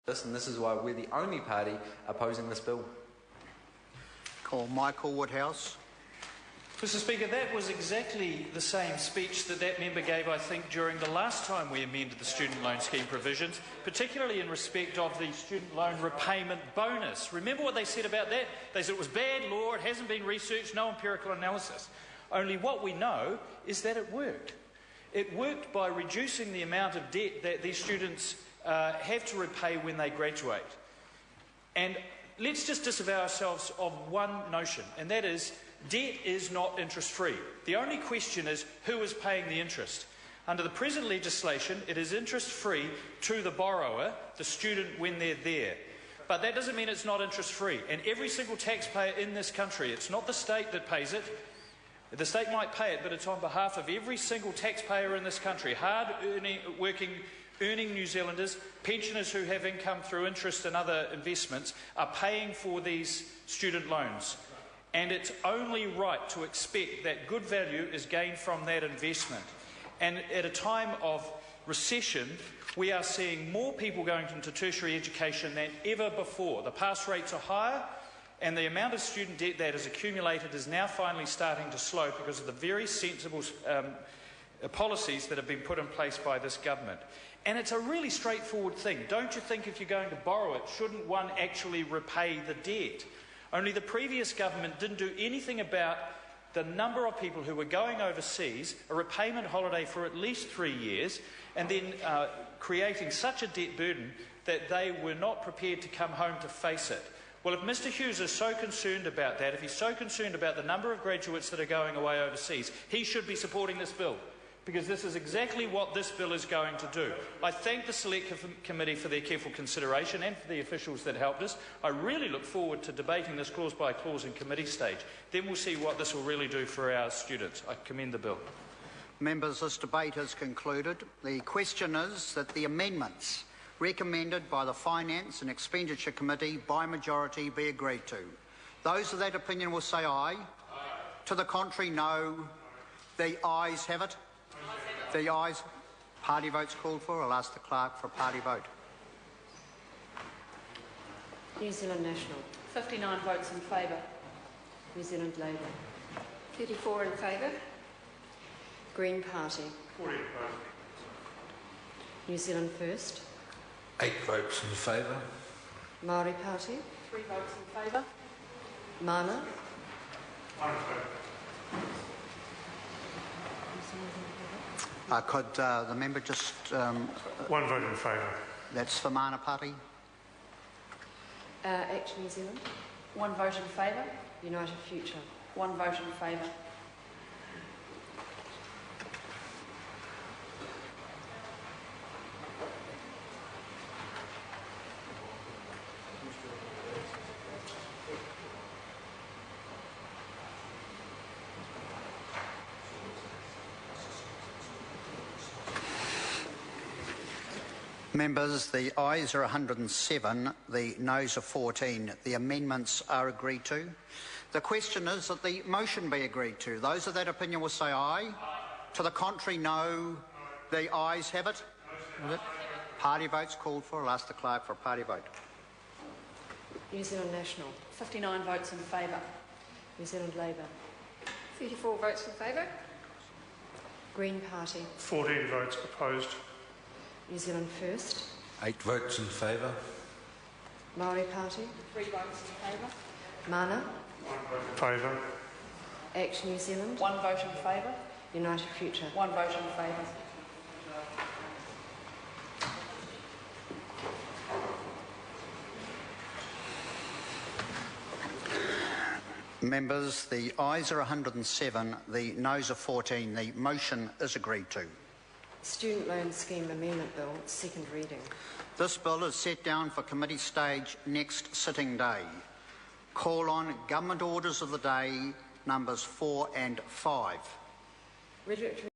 and this is why we're the only party opposing this bill. Call Michael Woodhouse. Mr Speaker, that was exactly the same speech that member gave, I think, during the last time we amended the student loan scheme provisions, particularly in respect of the student loan repayment bonus. Remember what they said about that? They said it was bad law, it hasn't been researched, no empirical analysis. Only what we know is that it worked. It worked by reducing the amount of debt that these students have to repay when they graduate. And let's just disavow ourselves of one notion, and that is debt is not interest-free. The only question is who is paying the interest. Under the present legislation, it is interest-free to the borrower, the student, when they're there. But that doesn't mean it's not interest-free. And every single taxpayer in this country, it's not the state that pays it. The state might pay it, but it's on behalf of every single taxpayer in this country, hard-earning, earning New Zealanders, pensioners who have income through interest and other investments, are paying for these student loans. And it's only right to expect that good value is gained from that investment. And at a time of recession, we are seeing more people going into tertiary education than ever before. The pass rates are higher, and the amount of student debt that is accumulated is now finally starting to slow because of the very sensible policies that have been put in place by this government. And it's a really straightforward thing. Don't you think if you're going to borrow it, shouldn't one actually repay the debt? Only the previous government didn't do anything about the number of people who were going overseas, a repayment holiday for at least 3 years, and then creating such a debt burden that they were not prepared to come home to face it. Well, if Mr Hughes is so concerned about that, if he's so concerned about the number of graduates that are going away overseas, he should be supporting this bill, because this is exactly what this bill is going to do. I thank the Select Committee for their careful consideration and for the officials that helped us. I really look forward to debating this clause by clause in committee stage. Then we'll see what this will really do for our students. I commend the bill. Members, this debate is concluded. The question is that the amendments recommended by the Finance and Expenditure Committee by majority be agreed to. Those of that opinion will say aye. Aye. To the contrary, no. The ayes have it. The ayes. Party votes called for. I'll ask the clerk for a party vote. New Zealand National. 59 votes in favour. New Zealand Labour. 34 in favour. Green Party. 40 in favour. New Zealand First. 8 votes in favour. Māori Party. 3 votes in favour. Mana. 1 in favour. Could the member just... 1 vote in favour. That's for Mana Party. Act New Zealand. 1 vote in favour. United Future. 1 vote in favour. Members, the ayes are 107, the noes are 14. The amendments are agreed to. The question is that the motion be agreed to. Those of that opinion will say aye. Aye. To the contrary, no. Aye. The ayes have it. Party votes called for. I'll ask the clerk for a party vote. New Zealand National. 59 votes in favour. New Zealand Labour. 34 votes in favour. Green Party. 14 votes opposed. New Zealand First. 8 votes in favour. Māori Party. 3 votes in favour. Mana. 1 vote in favour. Act New Zealand. 1 vote in favour. United Future. 1 vote in favour. Members, the ayes are 107, the noes are 14. The motion is agreed to. Student Loan Scheme Amendment Bill, second reading. This bill is set down for committee stage next sitting day. Call on Government Orders of the Day, numbers 4 and 5. Regulatory